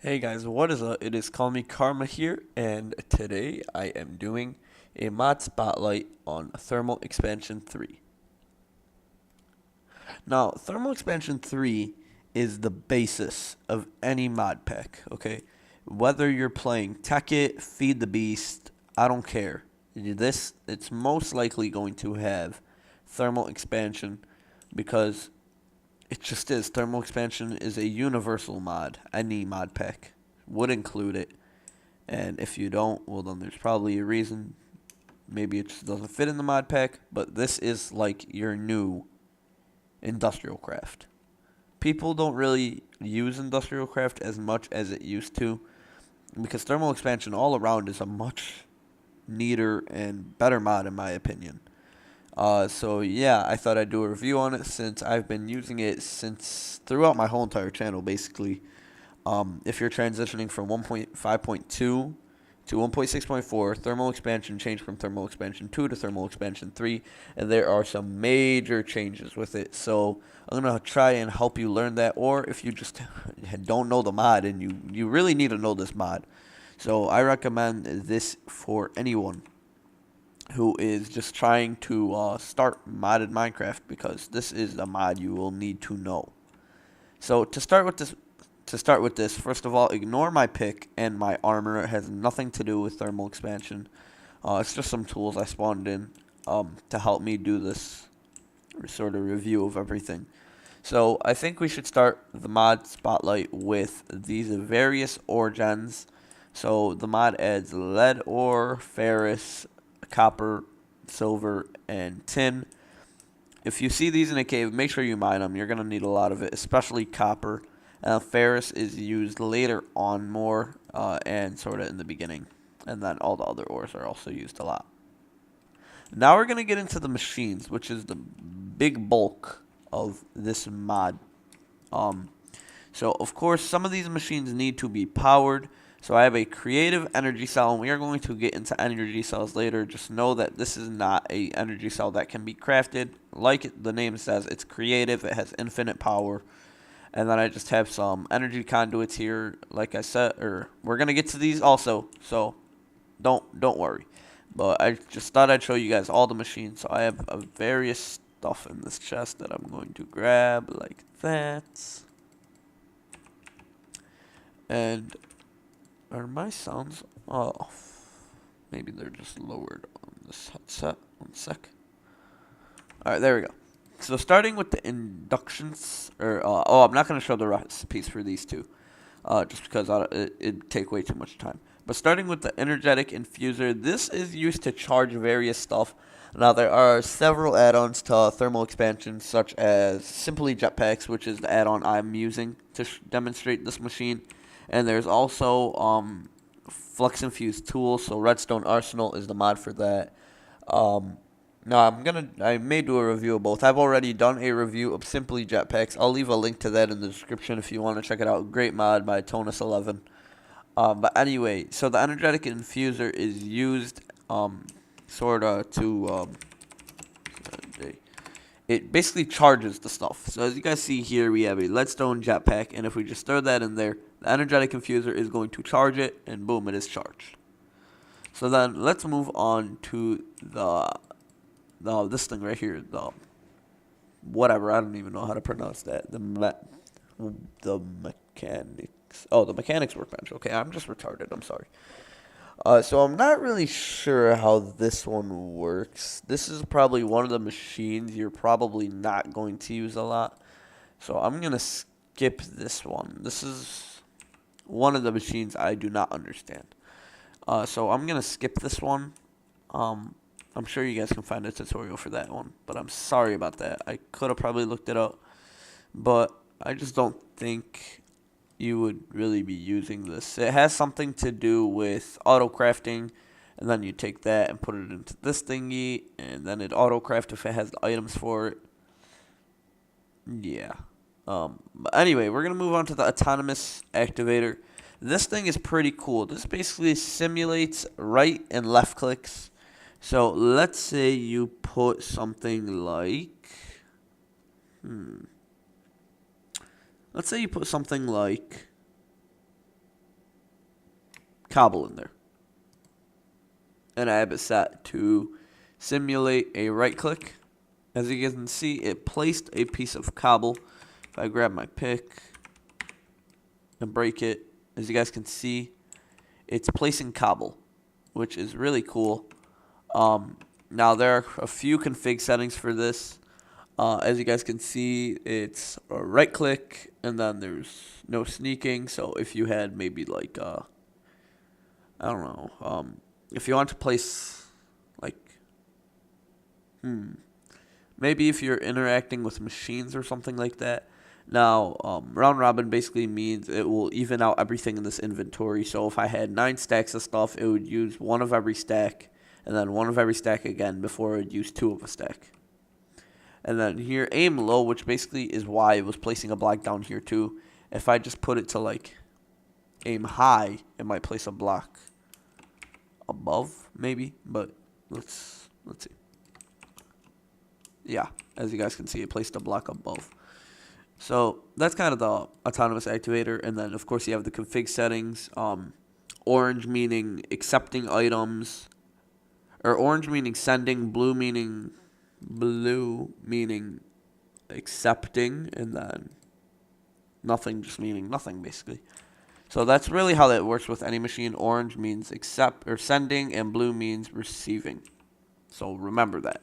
Hey guys, what is up? It is Call Me Karma here, and today I am doing a mod spotlight on Thermal Expansion 3. Now, Thermal Expansion 3 is the basis of any mod pack, okay? Whether you're playing Tech It, Feed the Beast, I don't care. It's most likely going to have Thermal Expansion because it just is. Thermal Expansion is a universal mod. Any mod pack would include it. And if you don't, well, then there's probably a reason. Maybe it just doesn't fit in the mod pack. But this is like your new industrial craft. People don't really use industrial craft as much as it used to because thermal expansion all around is a much neater and better mod in my opinion. So yeah, I thought I'd do a review on it since I've been using it since throughout my whole entire channel basically. If you're transitioning from 1.5.2 to 1.6.4, thermal expansion changed from thermal expansion 2 to thermal expansion 3, and there are some major changes with it. So I'm going to try and help you learn that, or if you just don't know the mod and you really need to know this mod. So I recommend this for anyone who is just trying to start modded Minecraft because this is a mod you will need to know. So to start with this, first of all, ignore my pick and my armor. It has nothing to do with thermal expansion. It's just some tools I spawned in to help me do this sort of review of everything. So I think we should start the mod spotlight with these various ore gens. So the mod adds lead ore, ferrous, copper, silver, and tin. If you see these in a cave, make sure you mine them. You're going to need a lot of it, especially copper. Ferrous is used later on more and sort of in the beginning. And then all the other ores are also used a lot. Now we're going to get into the machines, which is the big bulk of this mod. Um, so, of course, some of these machines need to be powered. So I have a creative energy cell, and we are going to get into energy cells later. Just know that this is not a energy cell that can be crafted. Like the name says, it's creative. It has infinite power. And then I just have some energy conduits here, like I said, or we're gonna get to these also. So don't worry. But I just thought I'd show you guys all the machines. So I have various stuff in this chest that I'm going to grab, like that. And are my sounds off? Maybe they're just lowered on this headset. One sec. Alright, there we go. So starting with the inductions, I'm not going to show the recipes for these two, just because it'd take way too much time. But starting with the energetic infuser, this is used to charge various stuff. Now there are several add-ons to thermal expansion, such as simply jetpacks, which is the add-on I'm using to demonstrate this machine. And there's also flux infused tools, so redstone arsenal is the mod for that. No, I may do a review of both. I've already done a review of Simply Jetpacks. I'll leave a link to that in the description if you want to check it out. Great mod by Tonus11. But anyway, so the energetic infuser is used, sort of to, it basically charges the stuff. So as you guys see here, we have a leadstone jetpack, and if we just throw that in there, the energetic infuser is going to charge it, and boom, it is charged. So then let's move on to this thing right here, the whatever, I don't even know how to pronounce that. The mechanics. Oh, the mechanics workbench. Okay, I'm just retarded. I'm sorry. So I'm not really sure how this one works. This is probably one of the machines you're probably not going to use a lot. So I'm gonna skip this one. This is one of the machines I do not understand. So I'm gonna skip this one. I'm sure you guys can find a tutorial for that one, but I'm sorry about that. I could have probably looked it up, but I just don't think you would really be using this. It has something to do with auto crafting, and then you take that and put it into this thingy, and then it auto craft if it has the items for it. Yeah. But anyway, we're gonna move on to the autonomous activator. This thing is pretty cool. This basically simulates right and left clicks. So let's say you put something like, let's say you put something like cobble in there. And I have it set to simulate a right click. As you can see, it placed a piece of cobble. If I grab my pick and break it, as you guys can see, it's placing cobble, which is really cool. Now there are a few config settings for this. As you guys can see, it's a right click, and then there's no sneaking. So if you had maybe like I don't know, if you want to place like maybe if you're interacting with machines or something like that. Now, round robin basically means it will even out everything in this inventory. So if I had 9 stacks of stuff, it would use 1 of every stack, and then 1 of every stack again before it would use 2 of a stack. And then here, aim low, which basically is why it was placing a block down here too. If I just put it to like aim high, it might place a block above, maybe. But let's see. Yeah, as you guys can see, it placed a block above. So that's kind of the autonomous activator. And then, of course, you have the config settings. Orange meaning accepting items. Or orange meaning sending. Blue meaning accepting. And then nothing just meaning nothing, basically. So that's really how that works with any machine. Orange means accept or sending. And blue means receiving. So remember that.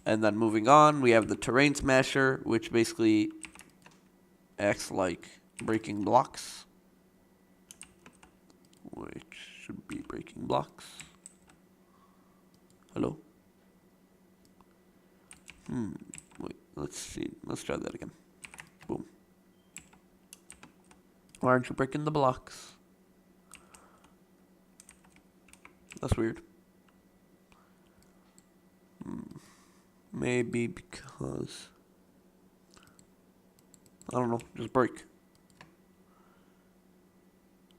And then moving on, we have the terrain smasher, which basically acts like breaking blocks. Which should be breaking blocks. Hello? Wait, let's see. Let's try that again. Boom. Why aren't you breaking the blocks? That's weird. Maybe because, I don't know, just break.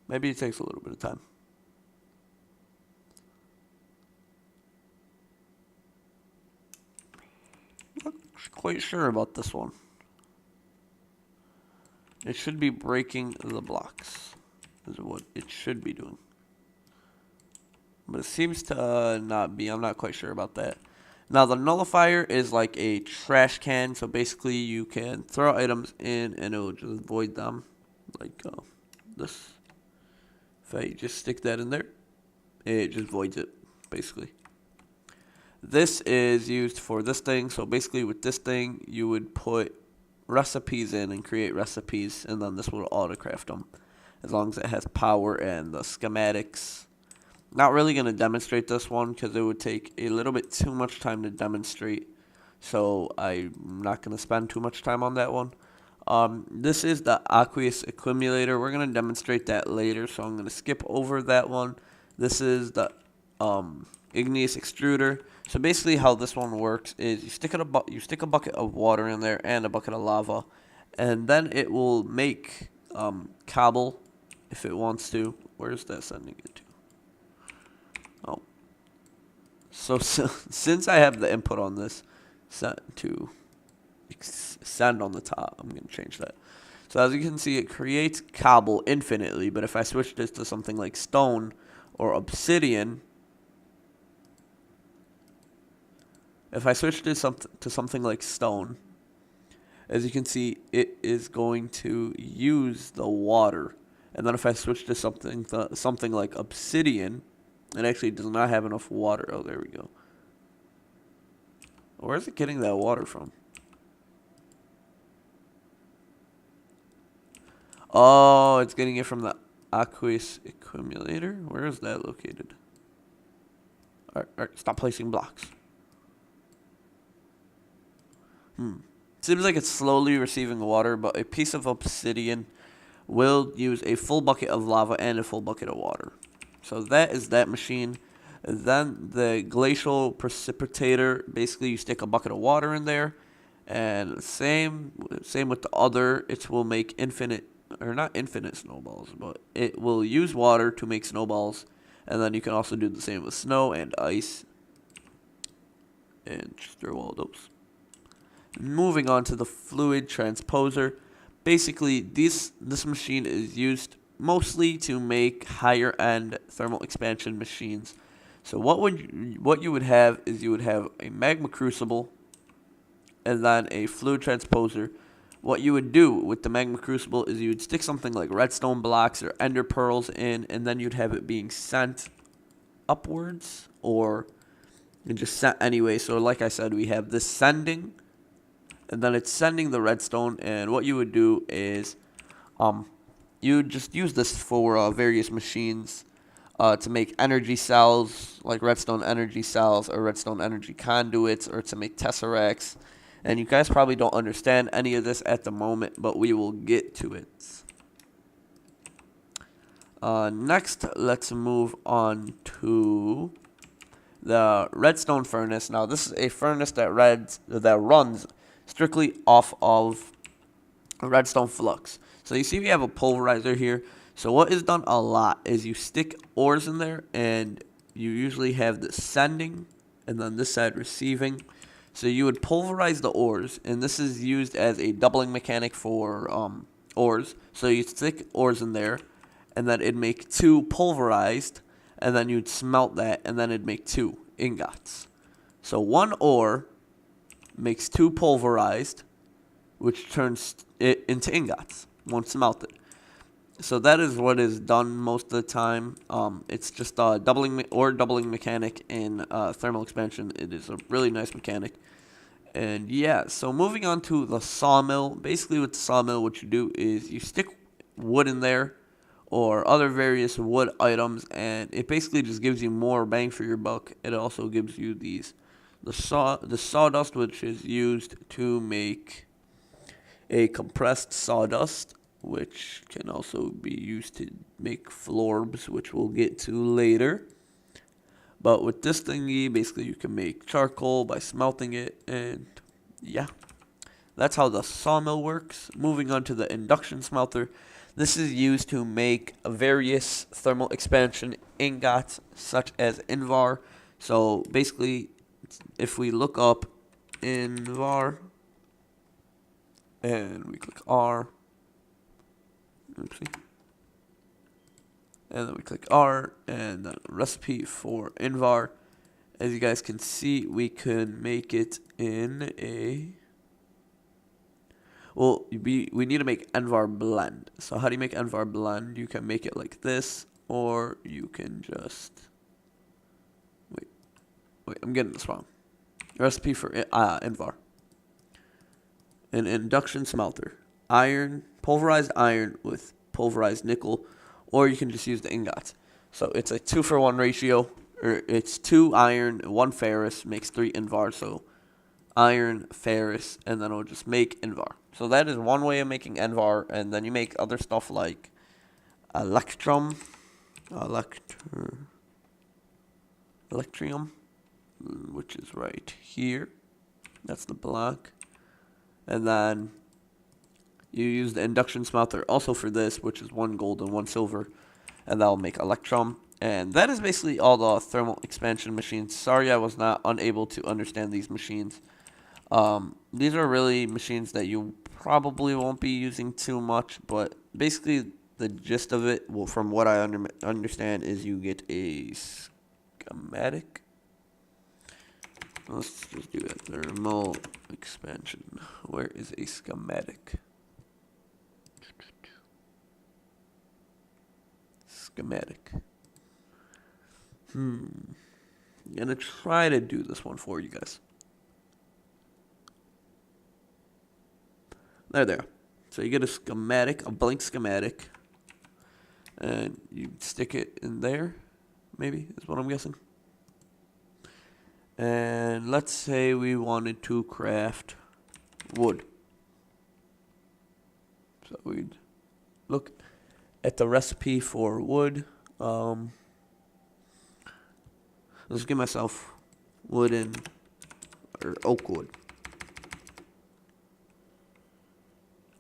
Maybe it takes a little bit of time. Not quite sure about this one. It should be breaking the blocks, is what it should be doing. But it seems to not be. I'm not quite sure about that. Now, the nullifier is like a trash can. So basically, you can throw items in and it will just void them. Like this. If I just stick that in there, it just voids it, basically. This is used for this thing. So basically, with this thing, you would put recipes in and create recipes. And then this will autocraft them. As long as it has power and the schematics. Not really going to demonstrate this one because it would take a little bit too much time to demonstrate. So I'm not going to spend too much time on that one. This is the aqueous accumulator. We're going to demonstrate that later, so I'm going to skip over that one. This is the igneous extruder. So basically how this one works is you stick a bucket of water in there and a bucket of lava. And then it will make cobble if it wants to. Where's that sending it to? Oh, so since I have the input on this set to send on the top, I'm going to change that. So as you can see, it creates cobble infinitely, but if I switch this to something like stone or obsidian, if I switch this to something like stone, as you can see, it is going to use the water. And then if I switch to something like obsidian, it actually does not have enough water. Oh, there we go. Where is it getting that water from? Oh, it's getting it from the aqueous accumulator. Where is that located? Alright, stop placing blocks. Seems like it's slowly receiving water, but a piece of obsidian will use a full bucket of lava and a full bucket of water. So that is that machine. Then the glacial precipitator, basically you stick a bucket of water in there, and same with the other. It will make infinite, or not infinite snowballs, but it will use water to make snowballs. And then you can also do the same with snow and ice, and just throw all those. Moving on to the fluid transposer. Basically, this machine is used mostly to make higher end thermal expansion machines. So what you would have is you would have a magma crucible and then a fluid transposer. What you would do with the magma crucible is you would stick something like redstone blocks or ender pearls in, and then you'd have it being sent upwards or just sent anyway. So like I said, we have this sending, and then it's sending the redstone. And what you would do is you would just use this for various machines to make energy cells, like redstone energy cells or redstone energy conduits, or to make tesseracts. And you guys probably don't understand any of this at the moment, but we will get to it. Next, let's move on to the redstone furnace. Now, this is a furnace that runs strictly off of redstone flux. So you see we have a pulverizer here. So what is done a lot is you stick ores in there, and you usually have the sending and then this side receiving. So you would pulverize the ores, and this is used as a doubling mechanic for ores. So you stick ores in there, and then it'd make 2 pulverized, and then you'd smelt that, and then it'd make 2 ingots. So 1 ore makes 2 pulverized, which turns it into ingots once smelted. So that is what is done most of the time. It's just a doubling mechanic in thermal expansion. It is a really nice mechanic. And yeah, so moving on to the sawmill. Basically with the sawmill, what you do is you stick wood in there or other various wood items, and it basically just gives you more bang for your buck. It also gives you the sawdust, which is used to make a compressed sawdust, which can also be used to make florbs, which we'll get to later. But with this thingy, basically you can make charcoal by smelting it, and yeah, that's how the sawmill works. Moving on to the induction smelter. This is used to make various thermal expansion ingots, such as Invar. So basically, if we look up Invar, and we click R, oopsie, and then we click R, and then recipe for Invar. As you guys can see, we can make it in a, well, we need to make Envar blend. So how do you make Envar blend? You can make it like this, or you can just, wait, I'm getting this wrong. Recipe for Envar. An induction smelter. Iron, pulverized iron with pulverized nickel, or you can just use the ingots. So it's a 2-for-1 ratio, or it's 2 iron, 1 ferrous, makes 3 Invar. So iron, ferrous, and then it'll just make Invar. So that is one way of making Invar, and then you make other stuff like electrium, which is right here. That's the block. And then you use the induction smelter also for this, which is 1 gold and 1 silver, and that'll make electrum. And that is basically all the thermal expansion machines. Sorry I was not unable to understand these machines. These are really machines that you probably won't be using too much, but basically the gist of it, well, from what I understand, is you get a schematic. Let's just do a thermal expansion. Where is a schematic? Schematic. I'm gonna try to do this one for you guys. There. So you get a schematic, a blank schematic, and you stick it in there, maybe, is what I'm guessing. And let's say we wanted to craft wood. So we'd look at the recipe for wood. Let's give myself wooden, or oak wood.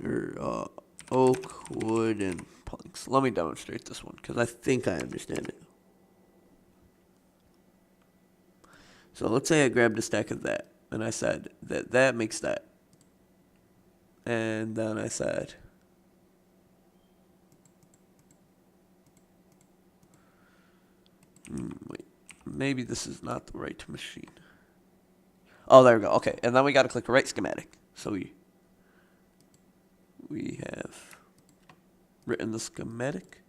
Or oak, wood, and planks. Let me demonstrate this one, because I think I understand it. So let's say I grabbed a stack of that, and I said that makes that. And then I said Wait, maybe this is not the right machine. Oh, there we go. Okay, and then we got to click write schematic. So we have written the schematic.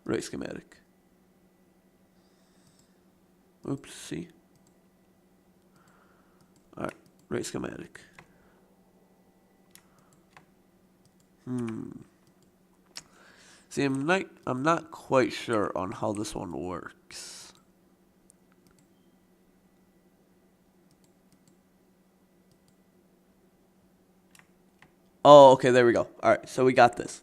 Write schematic. Oops, see. Alright, write schematic. See, I'm not quite sure on how this one works. Oh, okay, there we go. Alright, so we got this.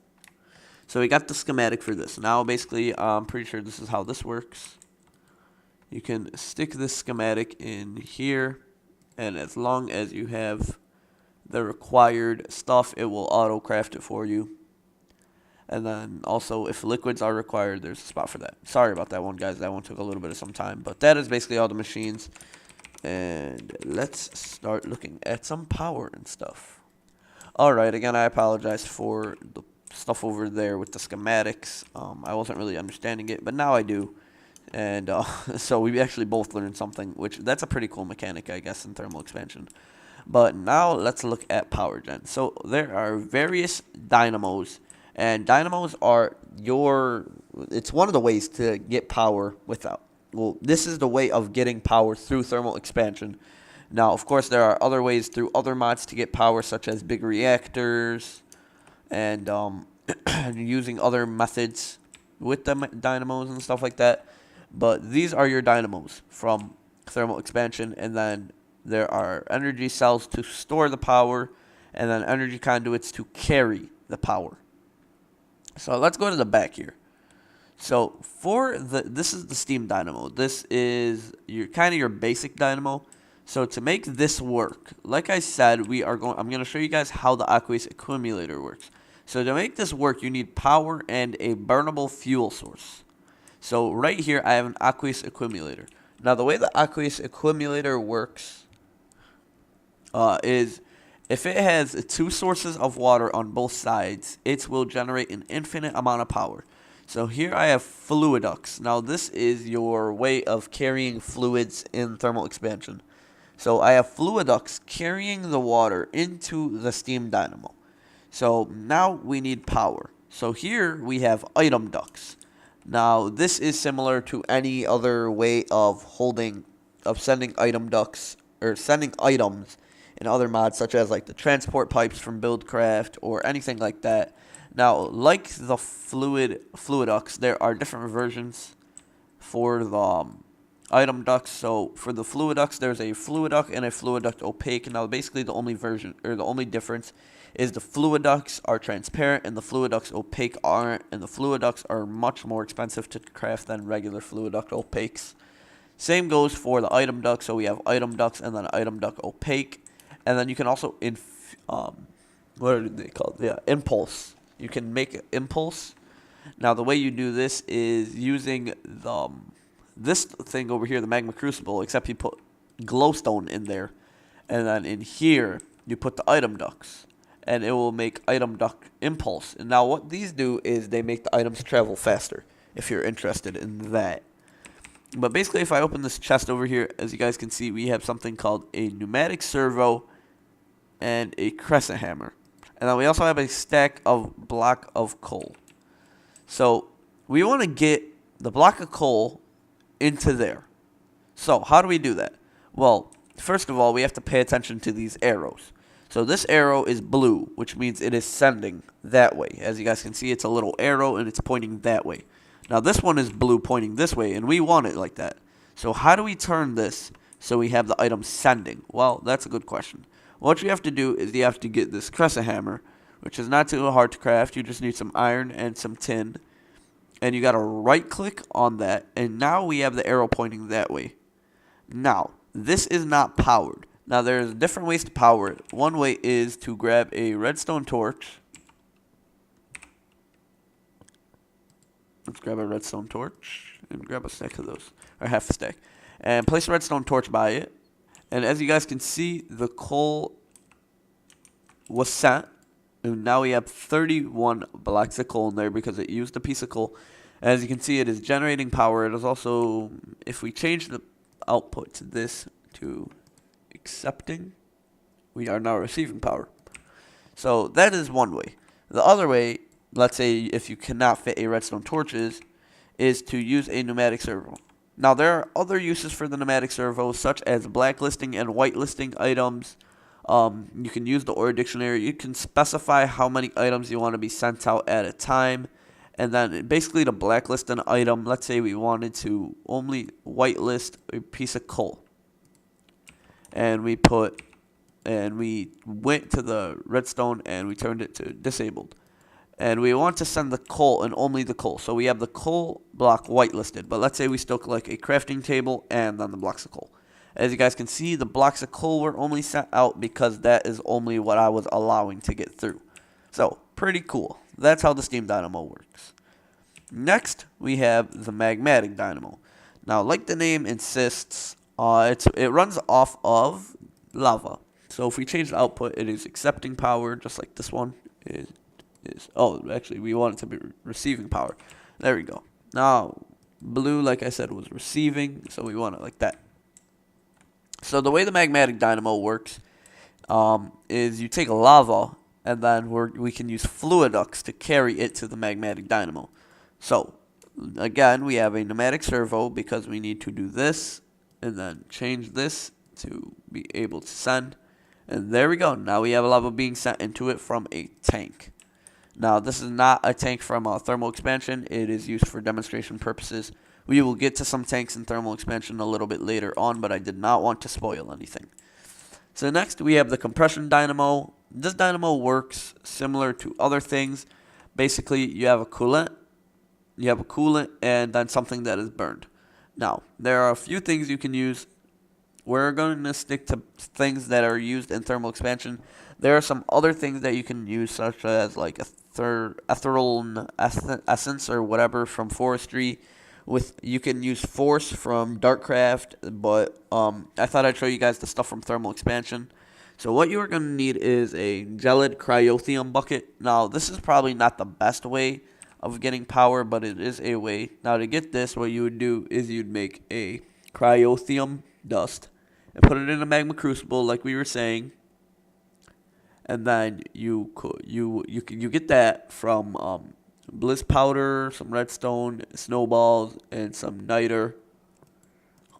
So we got the schematic for this. Now, basically, I'm pretty sure this is how this works. You can stick this schematic in here, and as long as you have the required stuff, it will auto-craft it for you. And then also, if liquids are required, there's a spot for that. Sorry about that one, guys. That one took a little bit of some time. But that is basically all the machines. And let's start looking at some power and stuff. Alright, again, I apologize for the stuff over there with the schematics. I wasn't really understanding it, but now I do. And so we actually both learned something, which that's a pretty cool mechanic, I guess, in thermal expansion. But now let's look at power gen. So there are various dynamos. And dynamos are it's one of the ways to get power without. Well, this is the way of getting power through thermal expansion. Now, of course, there are other ways through other mods to get power, such as big reactors and using other methods with the dynamos and stuff like that. But these are your dynamos from thermal expansion, and then there are energy cells to store the power, and then energy conduits to carry the power. So let's go to the back here. So this is the steam dynamo. This is your basic dynamo. So to make this work, like I said, I'm going to show you guys how the aqueous accumulator works. So to make this work, you need power and a burnable fuel source. So right here, I have an aqueous accumulator. Now the way the aqueous accumulator works is if it has two sources of water on both sides, it will generate an infinite amount of power. So here I have fluiducts. Now this is your way of carrying fluids in thermal expansion. So I have fluiducts carrying the water into the steam dynamo. So now we need power. So here we have item ducts. Now this is similar to any other way of sending item ducts or sending items in other mods, such as like the transport pipes from Buildcraft or anything like that. Now, like the fluiducts, there are different versions for the item ducts. So for the fluiducts, there's a fluiduct and a fluiduct opaque. Now, basically the only difference is the fluiducts are transparent and the fluiducts opaque aren't, and the fluiducts are much more expensive to craft than regular fluiduct opaques. Same goes for the item duct. So we have item ducts and then item duct opaque. And then you can also, what are they called? Yeah, impulse. You can make an impulse. Now, the way you do this is using this thing over here, the magma crucible, except you put glowstone in there. And then in here, you put the item ducts. And it will make item duct impulse. And now what these do is they make the items travel faster, if you're interested in that. But basically, if I open this chest over here, as you guys can see, we have something called a pneumatic servo and a crescent hammer. And then we also have a stack of block of coal. So we want to get the block of coal into there. So how do we do that? Well, first of all, we have to pay attention to these arrows. So this arrow is blue, which means it is sending that way. As you guys can see, it's a little arrow and it's pointing that way. Now this one is blue pointing this way, and we want it like that. So how do we turn this so we have the item sending? Well, that's a good question. What you have to do is you have to get this crescent hammer, which is not too hard to craft. You just need some iron and some tin. And you got to right click on that. And now we have the arrow pointing that way. Now, this is not powered. Now, there's different ways to power it. One way is to grab a redstone torch. Let's grab a redstone torch and grab a stack of those, or half a stack. And place a redstone torch by it. And as you guys can see, the coal was sent. And now we have 31 blocks of coal in there because it used a piece of coal. As you can see, it is generating power. It is also, if we change the output to this, to accepting, we are now receiving power. So that is one way. The other way, let's say if you cannot fit a redstone torches, is to use a pneumatic servo. Now there are other uses for the pneumatic servo, such as blacklisting and whitelisting items. You can use the OR dictionary. You can specify how many items you want to be sent out at a time. And then basically to blacklist an item, let's say we wanted to only whitelist a piece of coal. And we went to the redstone and we turned it to disabled. And we want to send the coal and only the coal. So we have the coal block whitelisted. But let's say we still collect a crafting table and then the blocks of coal. As you guys can see, the blocks of coal were only sent out because that is only what I was allowing to get through. So, pretty cool. That's how the steam dynamo works. Next, we have the magmatic dynamo. Now, like the name insists, it runs off of lava. So if we change the output, it is accepting power, just like this one is. Oh, actually, we want it to be receiving power. There we go. Now, blue, like I said, was receiving, so we want it like that. So the way the magmatic dynamo works is you take lava, and then we can use fluid ducts to carry it to the magmatic dynamo. So, again, we have a pneumatic servo because we need to do this, and then change this to be able to send. And there we go. Now we have lava being sent into it from a tank. Now, this is not a tank from thermal expansion. It is used for demonstration purposes. We will get to some tanks in thermal expansion a little bit later on, but I did not want to spoil anything. So next, we have the compression dynamo. This dynamo works similar to other things. Basically, you have a coolant, and then something that is burned. Now, there are a few things you can use. We're going to stick to things that are used in thermal expansion. There are some other things that you can use, such as like ethereal essence or whatever from forestry. You can use force from Darkcraft, but I thought I'd show you guys the stuff from thermal expansion. So what you are going to need is a gelid cryothium bucket. Now, this is probably not the best way of getting power, but it is a way. Now, to get this, what you would do is you'd make a cryothium dust and put it in a magma crucible, like we were saying. And then you get that from blizz powder, some redstone, snowballs, and some niter.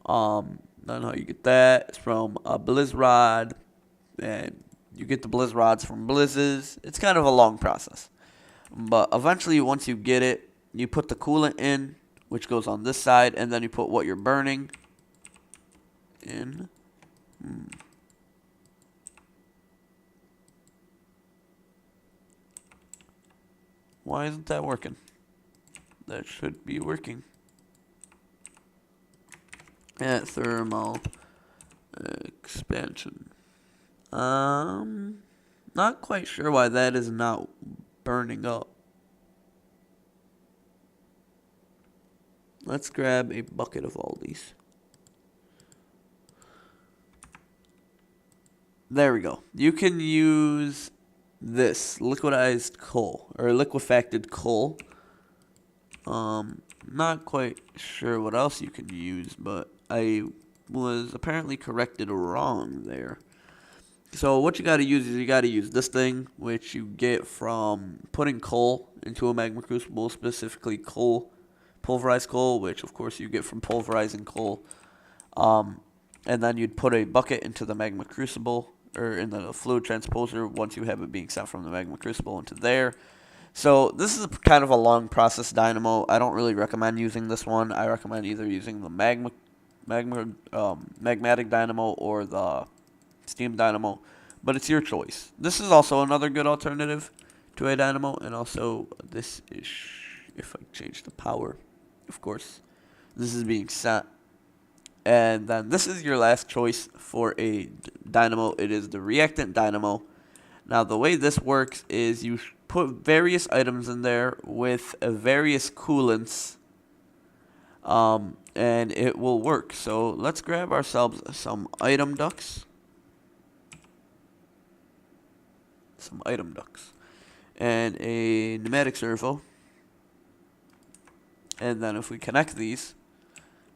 Then how you get that is from a blizz rod, and you get the blizz rods from blizzes. It's kind of a long process, but eventually, once you get it, you put the coolant in, which goes on this side, and then you put what you're burning in. Why isn't that working? That should be working. At thermal expansion. Not quite sure why that is not burning up. Let's grab a bucket of all these. There we go. You can use this liquidized coal or liquefacted coal. Not quite sure what else you can use, but I was apparently corrected wrong there. So what you got to use is you got to use this thing, which you get from putting coal into a magma crucible, specifically coal, pulverized coal, which of course you get from pulverizing coal. And then you'd put a bucket into the magma crucible, or in the fluid transposer, once you have it being sent from the magma crucible into there. So this is kind of a long process dynamo. I don't really recommend using this one. I recommend either using the magmatic dynamo or the steam dynamo, but it's your choice. This is also another good alternative to a dynamo, and also this is, if I change the power, of course, this is being sent. And then this is your last choice for a dynamo. It is the reactant dynamo. Now the way this works is you put various items in there with various coolants, and it will work. So let's grab ourselves some item ducts. And a pneumatic servo. And then if we connect these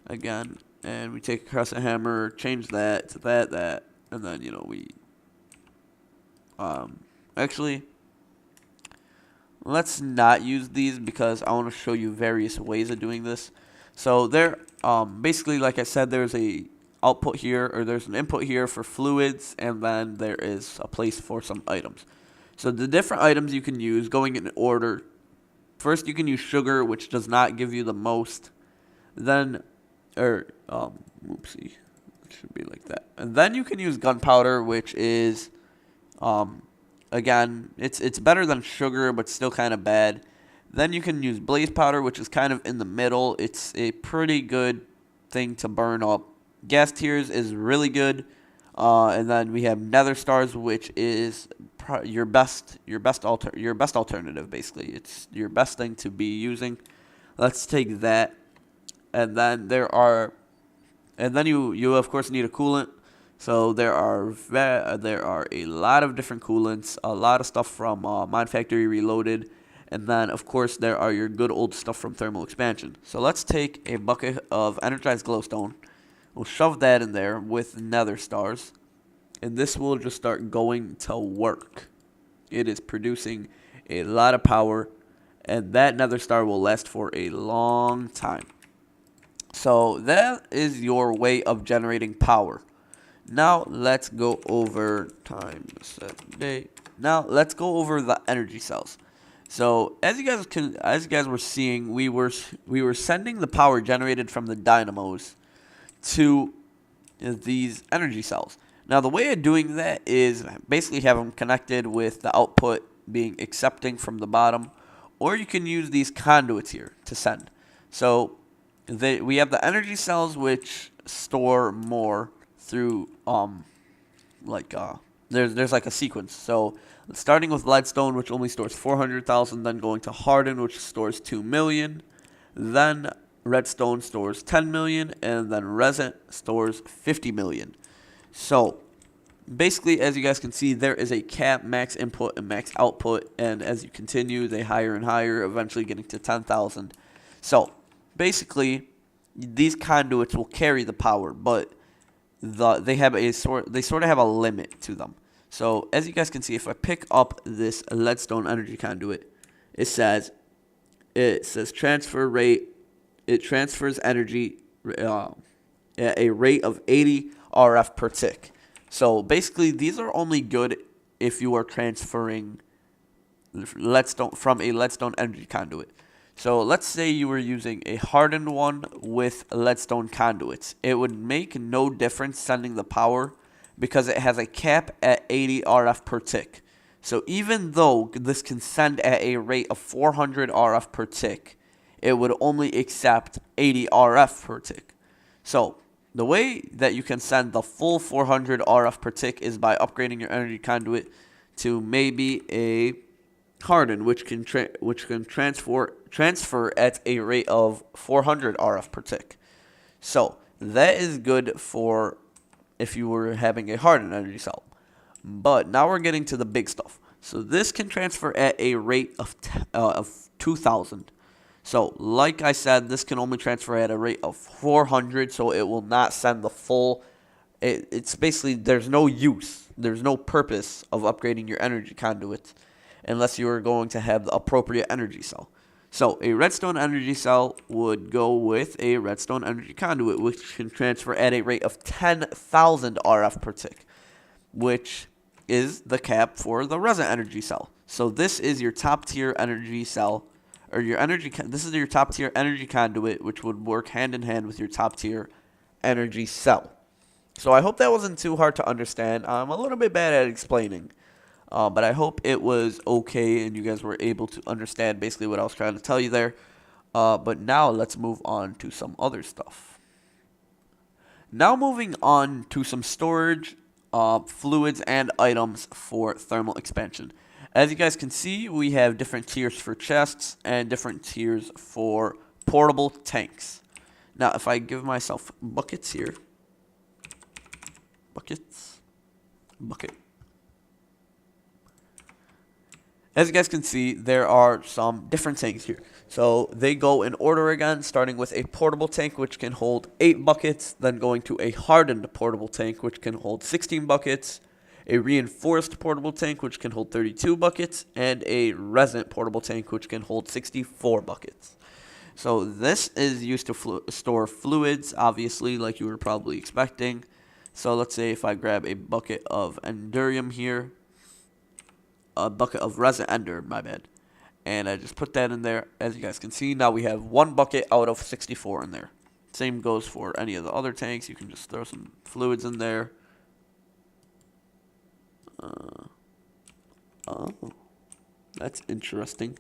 again, and we take a crescent hammer, change that to that, and then, you know, we actually, let's not use these because I want to show you various ways of doing this. So there, basically, like I said, there's a output here, or there's an input here for fluids, and then there is a place for some items. So the different items you can use, going in order. First, you can use sugar, which does not give you the most. Then, oopsie, it should be like that. And then you can use gunpowder, which is, again, it's better than sugar, but still kind of bad. Then you can use blaze powder, which is kind of in the middle. It's a pretty good thing to burn up. Gas tears is really good. And then we have nether stars, which is your best alternative. Basically, it's your best thing to be using. Let's take that, and then you of course need a coolant. So there are a lot of different coolants, a lot of stuff from Mine Factory Reloaded, and then of course there are your good old stuff from thermal expansion. So let's take a bucket of energized glowstone. We'll shove that in there with nether stars, and this will just start going to work. It is producing a lot of power, and that nether star will last for a long time. So that is your way of generating power. Now let's go over Now let's go over the energy cells. So as you guys were seeing, we were sending the power generated from the dynamos to these energy cells. Now the way of doing that is basically have them connected with the output being accepting from the bottom, or you can use these conduits here to send. So we have the energy cells, which store more through there's like a sequence. So starting with leadstone, which only stores 400,000, then going to harden, which stores 2 million, then redstone stores 10 million, and then resin stores 50 million. So basically, as you guys can see, there is a cap, max input and max output, and as you continue, they higher and higher, eventually getting to 10,000. So basically, these conduits will carry the power, but they sort of have a limit to them. So as you guys can see, if I pick up this leadstone energy conduit, it says transfer rate. It transfers energy at a rate of 80 RF per tick. So basically, these are only good if you are transferring leadstone from a leadstone energy conduit. So let's say you were using a hardened one with leadstone conduits. It would make no difference sending the power because it has a cap at 80 RF per tick. So even though this can send at a rate of 400 RF per tick, it would only accept 80 RF per tick. So the way that you can send the full 400 RF per tick is by upgrading your energy conduit to maybe a harden, which can transfer at a rate of 400 RF per tick. So that is good for if you were having a hardened energy cell. But now we're getting to the big stuff. So this can transfer at a rate of 2,000. So like I said, this can only transfer at a rate of 400, so it will not send the full. It's basically, there's no use, there's no purpose of upgrading your energy conduit unless you are going to have the appropriate energy cell. So a redstone energy cell would go with a redstone energy conduit, which can transfer at a rate of 10,000 RF per tick, which is the cap for the resin energy cell. So this is your top tier energy cell, or this is your top tier energy conduit, which would work hand in hand with your top tier energy cell. So I hope that wasn't too hard to understand. I'm a little bit bad at explaining, but I hope it was okay and you guys were able to understand basically what I was trying to tell you there. But now let's move on to some other stuff. Now moving on to some storage, fluids, and items for thermal expansion. As you guys can see, we have different tiers for chests and different tiers for portable tanks. Now, if I give myself buckets here, bucket. As you guys can see, there are some different tanks here. So they go in order again, starting with a portable tank, which can hold 8 buckets, then going to a hardened portable tank, which can hold 16 buckets, a reinforced portable tank, which can hold 32 buckets, and a resin portable tank, which can hold 64 buckets. So this is used to store fluids, obviously, like you were probably expecting. So let's say if I grab a bucket of endurium here, a bucket of resin ender, my bad, and I just put that in there. As you guys can see, now we have 1 bucket out of 64 in there. Same goes for any of the other tanks. You can just throw some fluids in there. Oh, that's interesting.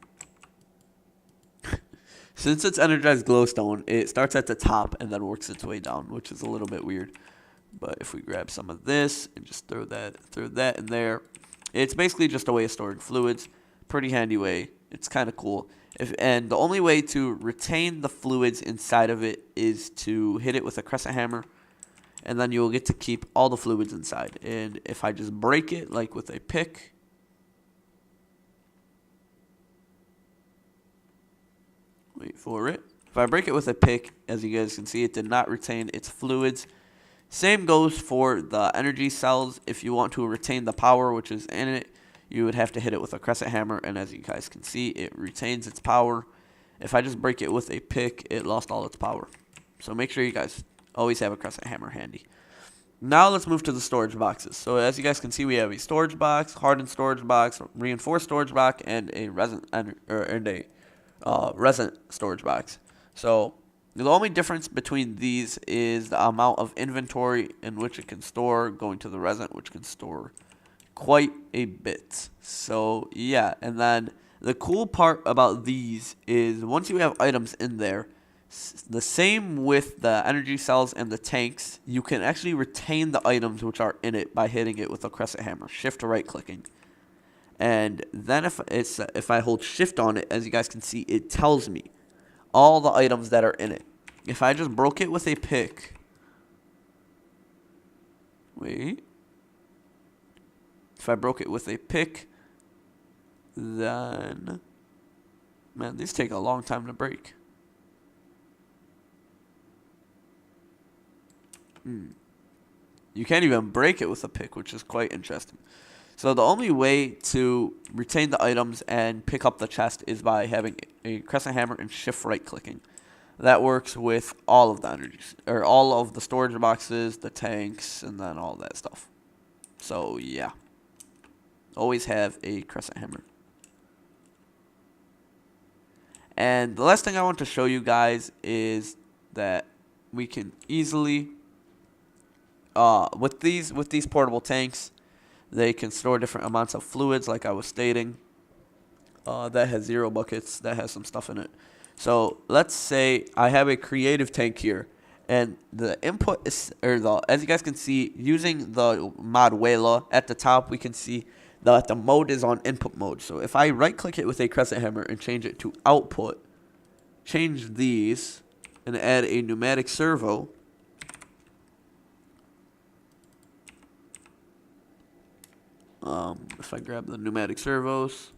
Since it's energized glowstone, it starts at the top and then works its way down, which is a little bit weird. But if we grab some of this and just throw that in there, it's basically just a way of storing fluids. Pretty handy way. It's kind of cool. And the only way to retain the fluids inside of it is to hit it with a crescent hammer, and then you'll get to keep all the fluids inside. And if I just break it, like with a pick, wait for it. If I break it with a pick, as you guys can see, it did not retain its fluids. Same goes for the energy cells. If you want to retain the power which is in it, you would have to hit it with a crescent hammer, and as you guys can see, it retains its power. If I just break it with a pick, it lost all its power. So make sure you guys always have a crescent hammer handy. Now let's move to the storage boxes. So as you guys can see, we have a storage box, hardened storage box, reinforced storage box, and a resin resin storage box. So the only difference between these is the amount of inventory in which it can store, going to the resin, which can store quite a bit. So yeah, and then the cool part about these is once you have items in there, the same with the energy cells and the tanks, you can actually retain the items which are in it by hitting it with a crescent hammer, shift or right clicking. And then if I hold shift on it, as you guys can see, it tells me all the items that are in it. If I just broke it with a pick, wait. If I broke it with a pick, then, man, these take a long time to break. You can't even break it with a pick, which is quite interesting. So the only way to retain the items and pick up the chest is by having a crescent hammer and shift right clicking. That works with all of the energies, or all of the storage boxes, the tanks, and then all that stuff. So yeah, always have a crescent hammer. And the last thing I want to show you guys is that we can easily, with these portable tanks, they can store different amounts of fluids, like I was stating. That has 0 buckets. That has some stuff in it. So let's say I have a creative tank here, and the input is, as you guys can see, using the mod Wela at the top, we can see that the mode is on input mode. So if I right click it with a crescent hammer and change it to output, change these, and add a pneumatic servo, if I grab the pneumatic servos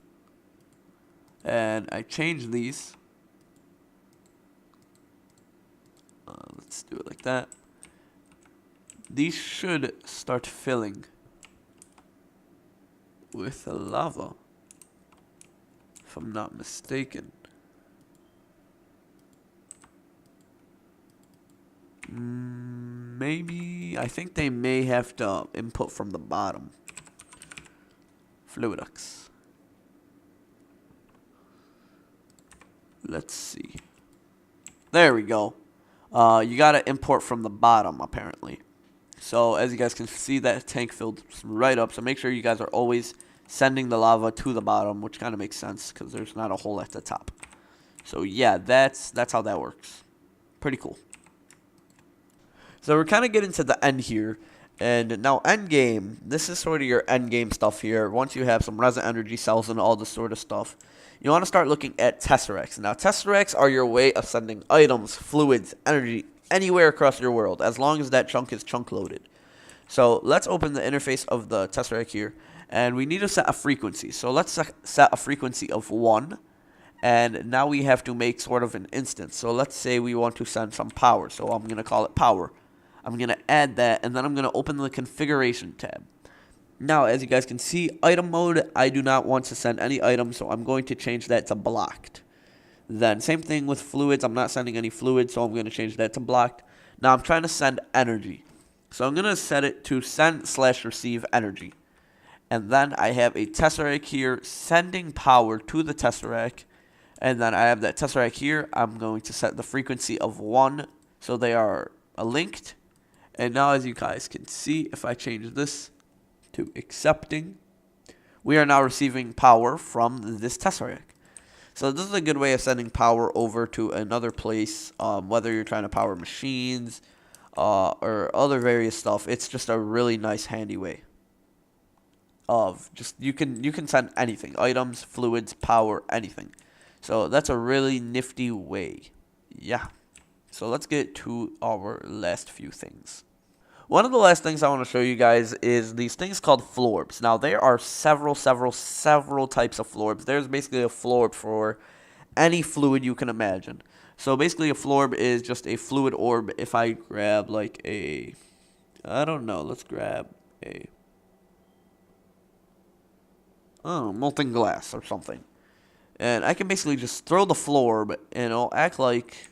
and I change these, let's do it like that. These should start filling with lava, if I'm not mistaken. Maybe, I think they may have to input from the bottom. Fluidux. Let's see. There we go. You gotta import from the bottom, apparently. So as you guys can see, that tank filled right up. So make sure you guys are always sending the lava to the bottom, which kind of makes sense because there's not a hole at the top. So yeah, that's how that works. Pretty cool. So we're kind of getting to the end here. And now endgame, this is sort of your endgame stuff here. Once you have some resin energy cells and all this sort of stuff, you want to start looking at tesseracts. Now tesseracts are your way of sending items, fluids, energy anywhere across your world, as long as that chunk is chunk loaded. So let's open the interface of the tesseract here, and we need to set a frequency. So let's set a frequency of 1, And now we have to make sort of an instance. So let's say we want to send some power. So I'm going to call it power. I'm going to add that, and then I'm going to open the configuration tab. Now, as you guys can see, item mode, I do not want to send any items, so I'm going to change that to blocked. Then, same thing with fluids. I'm not sending any fluids, so I'm going to change that to blocked. Now, I'm trying to send energy. So I'm going to set it to send/receive energy. And then I have a tesseract here sending power to the tesseract. And then I have that tesseract here. I'm going to set the frequency of 1, so they are linked. And now, as you guys can see, if I change this to accepting, we are now receiving power from this tesseract. So this is a good way of sending power over to another place, whether you're trying to power machines or other various stuff. It's just a really nice, handy way of just you can send anything, items, fluids, power, anything. So that's a really nifty way. Yeah. So let's get to our last few things. One of the last things I want to show you guys is these things called florbs. Now, there are several types of florbs. There's basically a florb for any fluid you can imagine. So basically a florb is just a fluid orb. If I grab like a, I don't know, let's grab a, molten glass or something. And I can basically just throw the florb and it'll act like,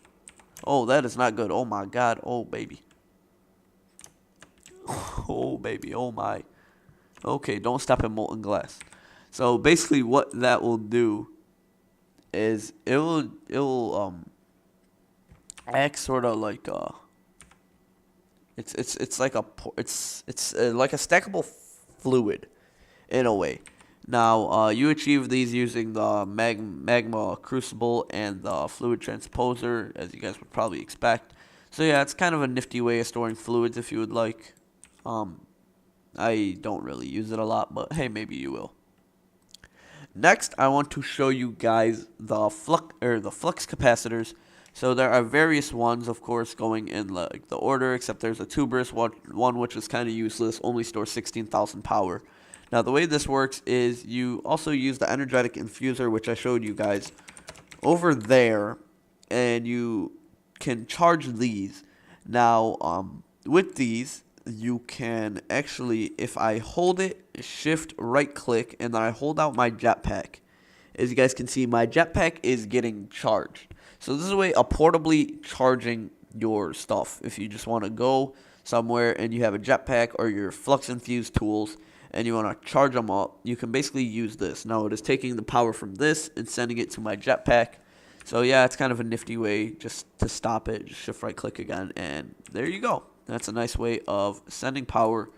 oh, that is not good. Oh my god, oh baby. Oh baby, oh my. Okay, don't step in molten glass. So basically what that will do is it will act sort of like it's like a like a stackable fluid in a way. Now you achieve these using the magma crucible and the fluid transposer, as you guys would probably expect. So yeah, it's kind of a nifty way of storing fluids if you would like. I don't really use it a lot, but hey, maybe you will. Next, I want to show you guys the flux capacitors. So there are various ones, of course, going in like the order, except there's a tuberous one which is kind of useless, only stores 16,000 power. Now the way this works is you also use the energetic infuser, which I showed you guys over there, and you can charge these. Now with these, you can actually, if I hold it, shift right click, and then I hold out my jetpack, as you guys can see, my jetpack is getting charged. So this is a way of portably charging your stuff. If you just want to go somewhere and you have a jetpack or your flux infused tools and you want to charge them up, you can basically use this. Now it is taking the power from this and sending it to my jetpack. So yeah, it's kind of a nifty way just to stop it. Just shift right click again, and there you go. That's a nice way of sending power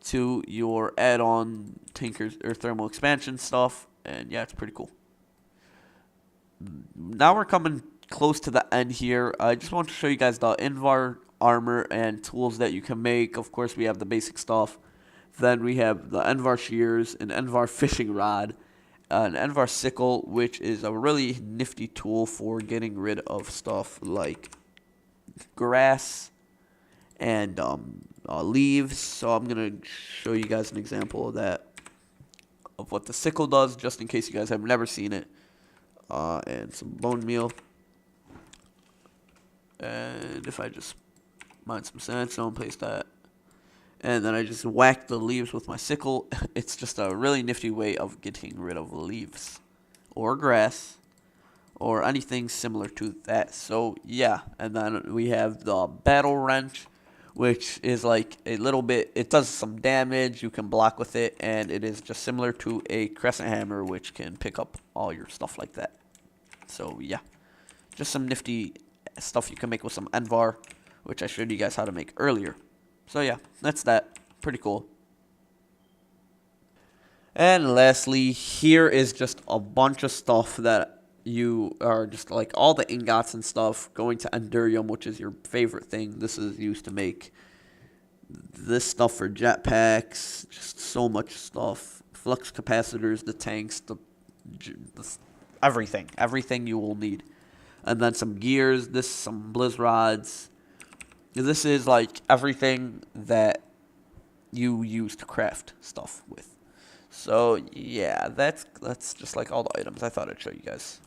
to your add-on tankers or thermal expansion stuff, and yeah, it's pretty cool. Now we're coming close to the end here. I just want to show you guys the Invar armor and tools that you can make. Of course, we have the basic stuff. Then we have the Envar shears, an Envar fishing rod, an Envar sickle, which is a really nifty tool for getting rid of stuff like grass and leaves. So I'm going to show you guys an example of that, of what the sickle does, just in case you guys have never seen it. And some bone meal. And if I just mine some sandstone, place that, and then I just whack the leaves with my sickle, it's just a really nifty way of getting rid of leaves or grass or anything similar to that. So yeah, and then we have the battle wrench, which is like a little bit, it does some damage, you can block with it, and it is just similar to a crescent hammer, which can pick up all your stuff like that. So yeah, just some nifty stuff you can make with some Envar, which I showed you guys how to make earlier. So yeah, that's that. Pretty cool. And lastly, here is just a bunch of stuff that you are just like all the ingots and stuff going to Endurium, which is your favorite thing. This is used to make this stuff for jetpacks, just so much stuff. Flux capacitors, the tanks, the everything you will need. And then some gears, some blizz rods. This is like everything that you use to craft stuff with. So yeah, that's just like all the items I thought I'd show you guys.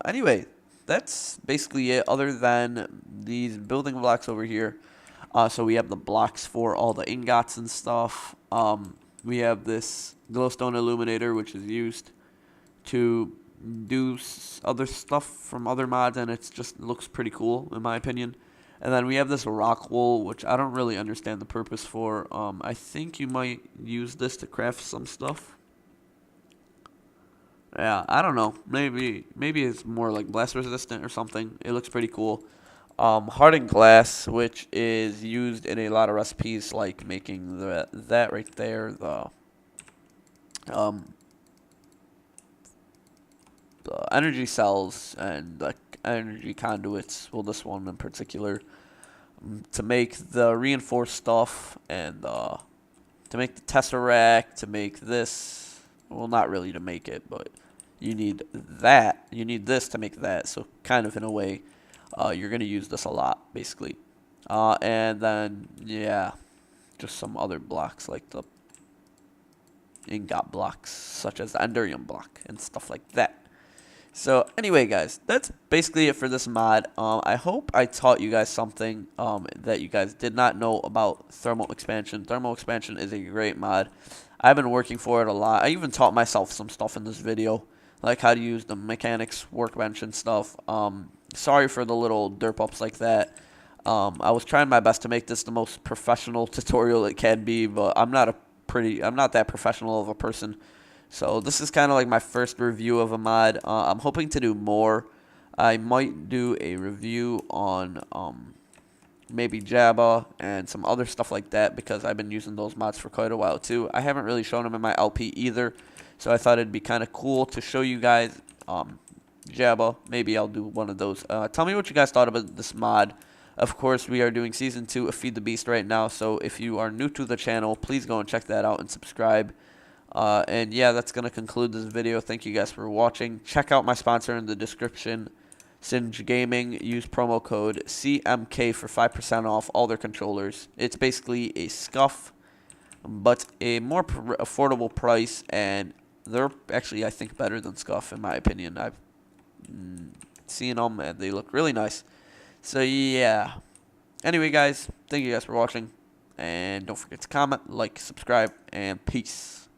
Anyway, that's basically it. Other than these building blocks over here. So we have the blocks for all the ingots and stuff. We have this glowstone illuminator, which is used to do other stuff from other mods, and it just looks pretty cool in my opinion. And then we have this rock wool, which I don't really understand the purpose for. I think you might use this to craft some stuff. Yeah, I don't know. Maybe it's more like blast resistant or something. It looks pretty cool. Hardened glass, which is used in a lot of recipes, like making that right there, um, the energy cells and the energy conduits. Well, this one in particular, to make the reinforced stuff and to make the tesseract, to make this. Well, not really to make it, but you need that. You need this to make that. So kind of in a way, you're gonna use this a lot, basically. And then yeah, just some other blocks like the ingot blocks, such as the enderium block and stuff like that. So anyway, guys, that's basically it for this mod. I hope I taught you guys something that you guys did not know about thermal expansion. Thermal expansion is a great mod. I've been working for it a lot. I even taught myself some stuff in this video, like how to use the mechanics workbench and stuff. Sorry for the little derp ups like that. I was trying my best to make this the most professional tutorial it can be, but I'm not that professional of a person. So this is kind of like my first review of a mod. I'm hoping to do more. I might do a review on maybe Jabba and some other stuff like that, because I've been using those mods for quite a while too. I haven't really shown them in my LP either, so I thought it'd be kind of cool to show you guys Jabba. Maybe I'll do one of those. Tell me what you guys thought about this mod. Of course, we are doing Season 2 of Feed the Beast right now, so if you are new to the channel, please go and check that out and subscribe. And yeah, that's going to conclude this video. Thank you guys for watching. Check out my sponsor in the description, Singe Gaming. Use promo code CMK for 5% off all their controllers. It's basically a Scuff, but a more affordable price, and they're actually, I think, better than Scuff in my opinion. I've seen them, and they look really nice. So yeah. Anyway, guys, thank you guys for watching, and don't forget to comment, like, subscribe, and peace.